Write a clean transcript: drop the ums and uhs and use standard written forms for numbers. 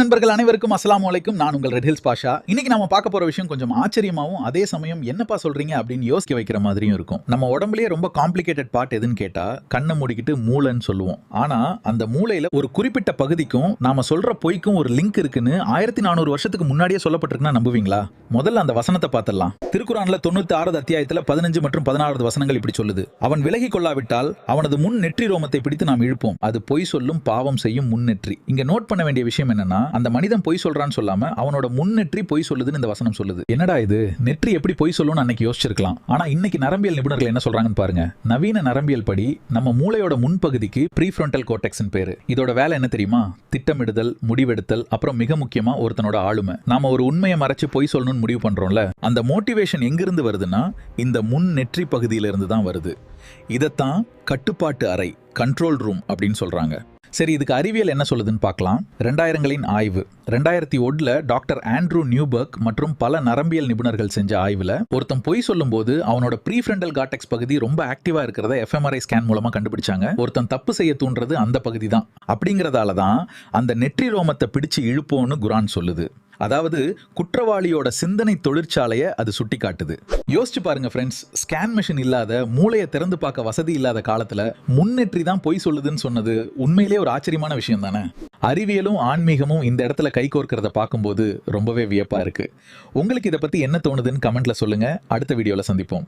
நண்பர்கள் அனைவருக்கும் அஸ்ஸலாமு அலைக்கும். நான் உங்கள் ரெட் ஹில்ஸ் பாஷா. இன்னைக்கு நாம பார்க்க போற விஷயம் கொஞ்சம் ஆச்சரியமாவும் அதே சமயம் என்னப்பா சொல்றீங்க அப்படின்னு யோசிக்க வைக்கிற மாதிரியும் இருக்கும். நம்ம உடம்புலயே ரொம்ப காம்ப்ளிகேட்டட் பார்ட் எதுன்னு கேட்டா கண்ணை மூடிக்கிட்டு மூளைன்னு சொல்லுவோம். ஆனா அந்த மூளையில ஒரு குறிப்பிட்ட பகுதிக்கும் நாம சொல்ற பொய்க்கும் ஒரு லிங்க் இருக்குன்னு 1400 வருஷத்துக்கு முன்னாடியே சொல்லப்பட்டிருக்குன்னா நம்புவீங்களா? முதல்ல அந்த வசனத்தை பார்த்துடலாம். திருக்குறான்ல 96 அத்தியாயத்துல 15 மற்றும் 16 வசனங்கள் இப்படி சொல்லுது. அவன் விலகி கொள்ளாவிட்டால் அவனது முன் நெற்றி ரோமத்தை பிடித்து நாம் இழுப்போம். அது பொய் சொல்லும் பாவம் செய்யும் முன்னெற்றி. இங்க நோட் பண்ண வேண்டிய விஷயம் என்னன்னா, அந்த மனிதன் பொய் சொல்றான்னு சொல்லாம அவனோட முன்னெற்றி பொய் சொல்லுதுன்னு இந்த வசனம் சொல்லுது. என்னடா இது, நெற்றி எப்படி பொய் சொல்லும்னு அன்னைக்கு யோசிச்சிருக்கலாம். ஆனா இன்னைக்கு நரம்பியல் நிபுணர்கள் என்ன சொல்றாங்கன்னு பாருங்க. நவீன நரம்பியல் படி நம்ம மூளையோட முன்பகுதிக்கு ப்ரீஃப்ரண்டல் கோர்டெக்ஸ்னு பேரு. இதோட வேலை என்ன தெரியுமா? திட்டமிடுதல், முடிவெடுத்தல், அப்புறம் மிக முக்கியமா ஒருத்தனோட ஆளுமை. நாம ஒரு உண்மையை மறைச்சு பொய் சொல்லணும்னு முடிவு பண்றோம்ல, அந்த மோட்டிவேஷன் எங்கிருந்து வருதுன்னா இந்த முன் நெற்றி பகுதியிலிருந்து தான் வருது. இதைத்தான் கட்டுப்பாட்டு அறை, கண்ட்ரோல் ரூம் அப்படின்னு சொல்றாங்க. சரி, இதுக்கு அறிவியல் என்ன சொல்லுதுன்னு பார்க்கலாம். 2000களின் ஆய்வு. 2001ல டாக்டர் ஆண்ட்ரூ நியூபர்க் மற்றும் பல நரம்பியல் நிபுணர்கள் செஞ்ச ஆய்வுல ஒருத்தன் பொய் சொல்லும் போது அவனோட ப்ரீஃப்ரண்டல் கார்டெக்ஸ் பகுதி ரொம்ப ஆக்டிவா இருக்கிறத எஃப்எம்ஆர்ஐ ஸ்கேன் மூலமா கண்டுபிடிச்சாங்க. ஒருத்தன் தப்பு செய்ய தூண்டுறது அந்த பகுதி தான். அப்படிங்கறதால தான் அந்த நெற்றி ரோமத்தை பிடிச்சு இழுப்போன்னு குரான் சொல்லுது. அதாவது குற்றவாளியோட சிந்தனை தொழிற்சாலையை அது சுட்டி காட்டுது. யோசிச்சு பாருங்க ஃப்ரெண்ட்ஸ், ஸ்கேன் மெஷின் இல்லாத, மூளையை திறந்து பார்க்க வசதி இல்லாத காலத்துல முன்னெற்றி தான் பொய் சொல்லுதுன்னு சொன்னது உண்மையிலேயே ஒரு ஆச்சரியமான விஷயம் தானே. அறிவியலும் ஆன்மீகமும் இந்த இடத்துல கை கோர்க்கிறத பார்க்கும்போது ரொம்பவே வியப்பா இருக்கு. உங்களுக்கு இதை பத்தி என்ன தோணுதுன்னு கமெண்ட்ல சொல்லுங்க. அடுத்த வீடியோல சந்திப்போம்.